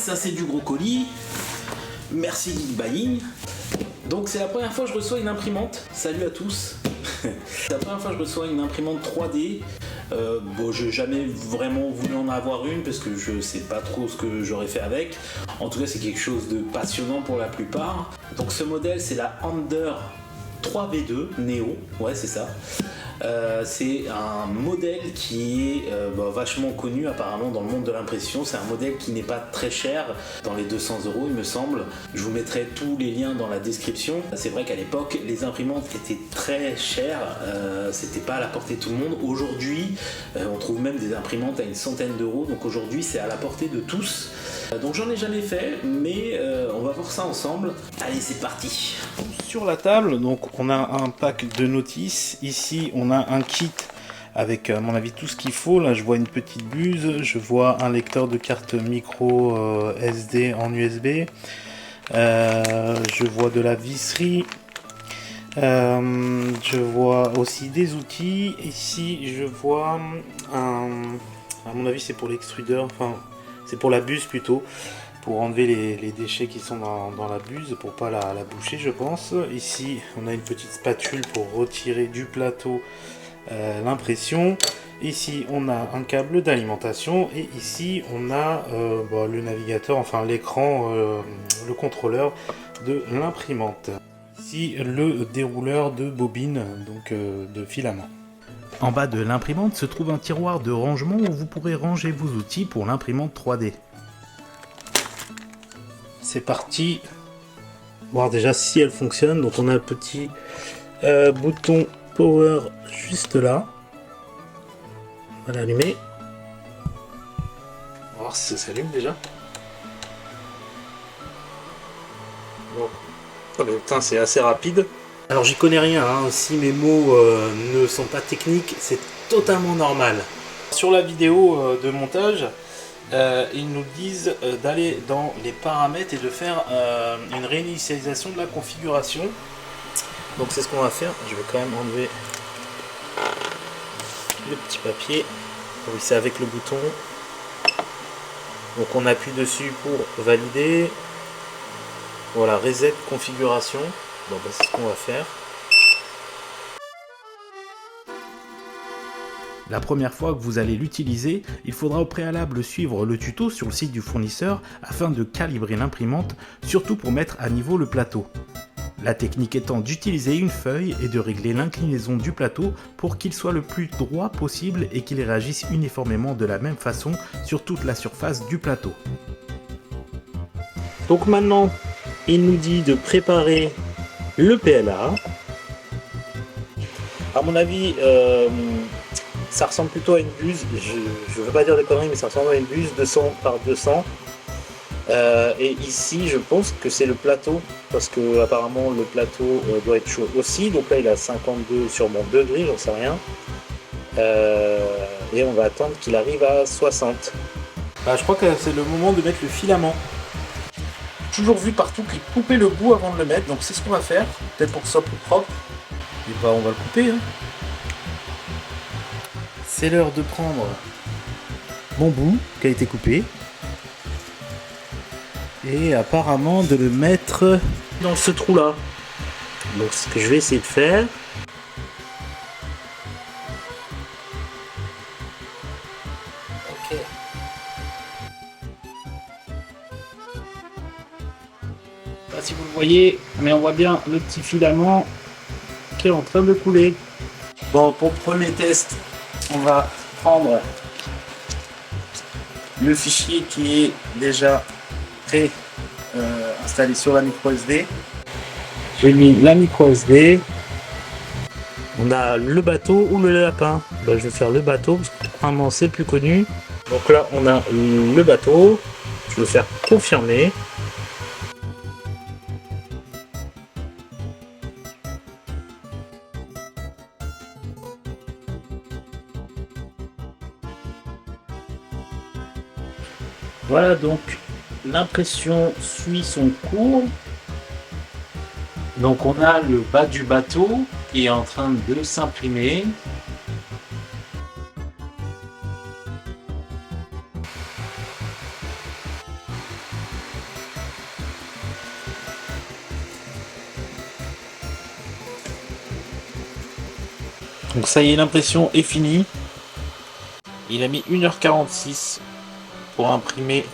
ça c'est du gros colis. Merci Geek Buying. Donc c'est la première fois que je reçois une imprimante. Salut à tous. C'est la première fois que je reçois une imprimante 3D. Bon, j'ai jamais vraiment voulu en avoir une parce que je sais pas trop ce que j'aurais fait avec. En tout cas, c'est quelque chose de passionnant pour la plupart. Donc ce modèle, c'est la Ender 3V2 Neo. Ouais, c'est ça. C'est un modèle qui est vachement connu apparemment dans le monde de l'impression. C'est un modèle qui n'est pas très cher, dans les 200 € il me semble. Je vous mettrai tous les liens dans la description. C'est vrai qu'à l'époque les imprimantes étaient très chères, c'était pas à la portée de tout le monde. Aujourd'hui on trouve même des imprimantes à une centaine d'euros, donc aujourd'hui c'est à la portée de tous. Donc j'en ai jamais fait, mais on va voir ça ensemble. Allez, c'est parti. Sur la table, donc on a un pack de notices. Ici on a un kit avec à mon avis tout ce qu'il faut. Là je vois une petite buse, je vois un lecteur de carte micro SD en USB, je vois de la visserie, je vois aussi des outils. Ici je vois à mon avis c'est pour l'extrudeur, enfin c'est pour la buse plutôt, pour enlever les déchets qui sont dans la buse, pour pas la boucher je pense. Ici on a une petite spatule pour retirer du plateau l'impression. Ici on a un câble d'alimentation et ici on a le navigateur, enfin l'écran, le contrôleur de l'imprimante. Ici le dérouleur de bobine, donc de filament. En bas de l'imprimante se trouve un tiroir de rangement où vous pourrez ranger vos outils pour l'imprimante 3D. C'est parti. Voir déjà si elle fonctionne. Donc on a un petit bouton power juste là. On va l'allumer. On va voir si ça s'allume déjà. Bon. Oh, le putain, c'est assez rapide. Alors j'y connais rien, hein. Si mes mots ne sont pas techniques, c'est totalement normal. Sur la vidéo de montage, ils nous disent d'aller dans les paramètres et de faire une réinitialisation de la configuration. Donc c'est ce qu'on va faire. Je vais quand même enlever le petit papier. Oui, c'est avec le bouton. Donc on appuie dessus pour valider. Voilà, reset configuration. Bon, c'est ce qu'on va faire. La première fois que vous allez l'utiliser, il faudra au préalable suivre le tuto sur le site du fournisseur afin de calibrer l'imprimante, surtout pour mettre à niveau le plateau. La technique étant d'utiliser une feuille et de régler l'inclinaison du plateau pour qu'il soit le plus droit possible et qu'il réagisse uniformément de la même façon sur toute la surface du plateau. Donc maintenant, il nous dit de préparer le PLA. À mon avis, ça ressemble plutôt à une buse. Je ne veux pas dire des conneries, mais ça ressemble à une buse 200 par 200. Et ici, je pense que c'est le plateau, parce que apparemment le plateau doit être chaud aussi. Donc là, il a 52 sur mon degré, j'en sais rien. Et on va attendre qu'il arrive à 60. Je crois que c'est le moment de mettre le filament. Toujours vu partout qu'il coupait le bout avant de le mettre, donc c'est ce qu'on va faire, peut-être pour que ce soit plus propre. Et on va le couper. Hein. C'est l'heure de prendre mon bout qui a été coupé et apparemment de le mettre dans ce trou là. Donc ce que je vais essayer de faire. Ok. Je sais pas si vous le voyez, mais on voit bien le petit filament qui est en train de couler. Bon, pour le premier test, on va prendre le fichier qui est déjà prêt installé sur la micro SD. J'ai mis la micro SD. On a le bateau ou le lapin. Je vais faire le bateau parce que vraiment c'est plus connu. Donc là on a le bateau. Je vais faire confirmer. Voilà, donc l'impression suit son cours. Donc on a le bas du bateau qui est en train de s'imprimer. Donc ça y est, l'impression est finie. Il a mis 1h46 pour imprimer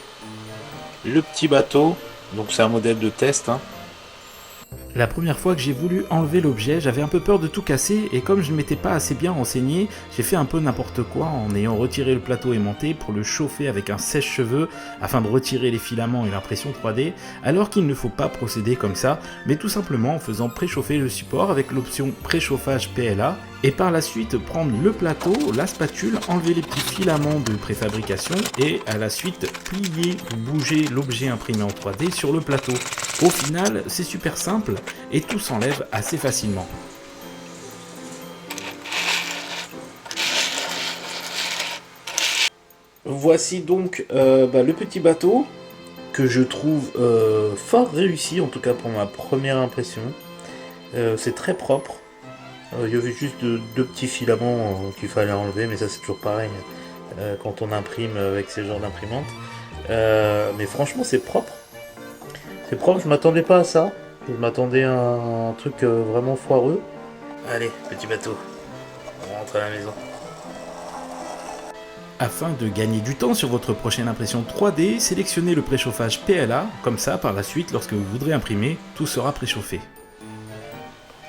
le petit bateau. Donc c'est un modèle de test, hein. La première fois que j'ai voulu enlever l'objet, j'avais un peu peur de tout casser et comme je ne m'étais pas assez bien renseigné, j'ai fait un peu n'importe quoi en ayant retiré le plateau aimanté pour le chauffer avec un sèche-cheveux afin de retirer les filaments et l'impression 3D, alors qu'il ne faut pas procéder comme ça, mais tout simplement en faisant préchauffer le support avec l'option préchauffage PLA et par la suite prendre le plateau, la spatule, enlever les petits filaments de préfabrication et à la suite plier ou bouger l'objet imprimé en 3D sur le plateau. Au final, c'est super simple et tout s'enlève assez facilement. Voici donc le petit bateau que je trouve fort réussi, en tout cas pour ma première impression. C'est très propre. Il y avait juste deux petits filaments qu'il fallait enlever, mais ça c'est toujours pareil quand on imprime avec ces genres d'imprimantes. Mais franchement c'est propre. C'est propre, je m'attendais pas à ça. Je m'attendais à un truc vraiment foireux. Allez, petit bateau, on rentre à la maison. Afin de gagner du temps sur votre prochaine impression 3D, sélectionnez le préchauffage PLA, comme ça par la suite lorsque vous voudrez imprimer, tout sera préchauffé.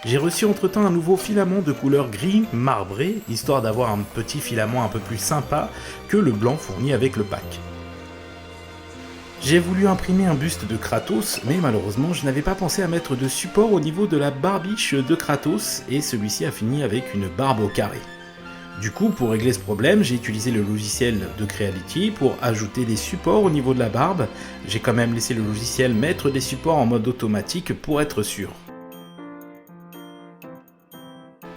J'ai reçu entre-temps un nouveau filament de couleur gris marbré, histoire d'avoir un petit filament un peu plus sympa que le blanc fourni avec le pack. J'ai voulu imprimer un buste de Kratos, mais malheureusement je n'avais pas pensé à mettre de support au niveau de la barbiche de Kratos, et celui-ci a fini avec une barbe au carré. Du coup, pour régler ce problème, j'ai utilisé le logiciel de Creality pour ajouter des supports au niveau de la barbe. J'ai quand même laissé le logiciel mettre des supports en mode automatique pour être sûr.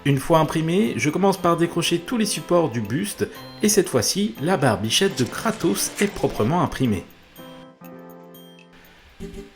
Une fois imprimé, je commence par décrocher tous les supports du buste, et cette fois-ci, la barbichette de Kratos est proprement imprimée.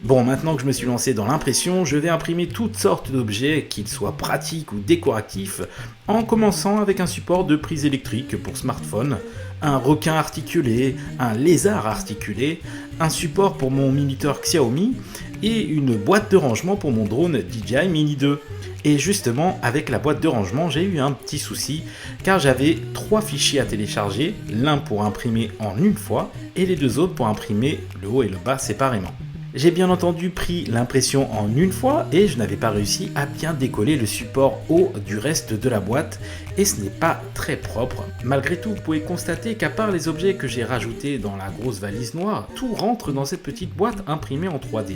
Bon, maintenant que je me suis lancé dans l'impression, je vais imprimer toutes sortes d'objets, qu'ils soient pratiques ou décoratifs, en commençant avec un support de prise électrique pour smartphone, un requin articulé, un lézard articulé, un support pour mon minuteur Xiaomi et une boîte de rangement pour mon drone DJI Mini 2. Et justement, avec la boîte de rangement, j'ai eu un petit souci, car j'avais 3 fichiers à télécharger, l'un pour imprimer en une fois, et les deux autres pour imprimer le haut et le bas séparément. J'ai bien entendu pris l'impression en une fois et je n'avais pas réussi à bien décoller le support haut du reste de la boîte et ce n'est pas très propre. Malgré tout, vous pouvez constater qu'à part les objets que j'ai rajoutés dans la grosse valise noire, tout rentre dans cette petite boîte imprimée en 3D.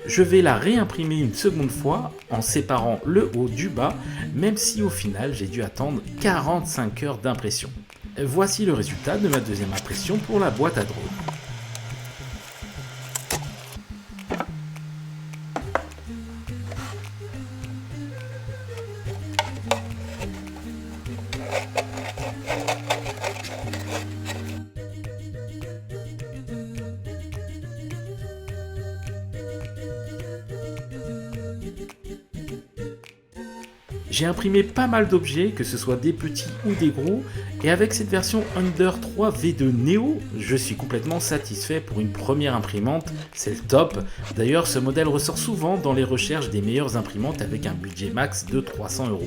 Je vais la réimprimer une seconde fois en séparant le haut du bas, même si au final j'ai dû attendre 45 heures d'impression. Voici le résultat de ma deuxième impression pour la boîte à drone. J'ai imprimé pas mal d'objets, que ce soit des petits ou des gros, et avec cette version Under 3 V2 Neo, je suis complètement satisfait pour une première imprimante, c'est le top. D'ailleurs, ce modèle ressort souvent dans les recherches des meilleures imprimantes avec un budget max de 300 €.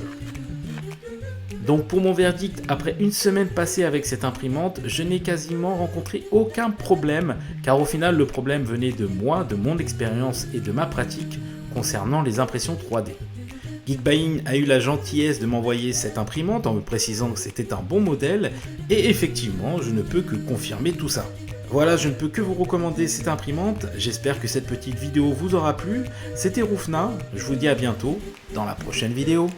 Donc pour mon verdict, après une semaine passée avec cette imprimante, je n'ai quasiment rencontré aucun problème, car au final le problème venait de moi, de mon expérience et de ma pratique concernant les impressions 3D. Geekbuying a eu la gentillesse de m'envoyer cette imprimante en me précisant que c'était un bon modèle, et effectivement, je ne peux que confirmer tout ça. Voilà, je ne peux que vous recommander cette imprimante, j'espère que cette petite vidéo vous aura plu. C'était Roufna, je vous dis à bientôt dans la prochaine vidéo.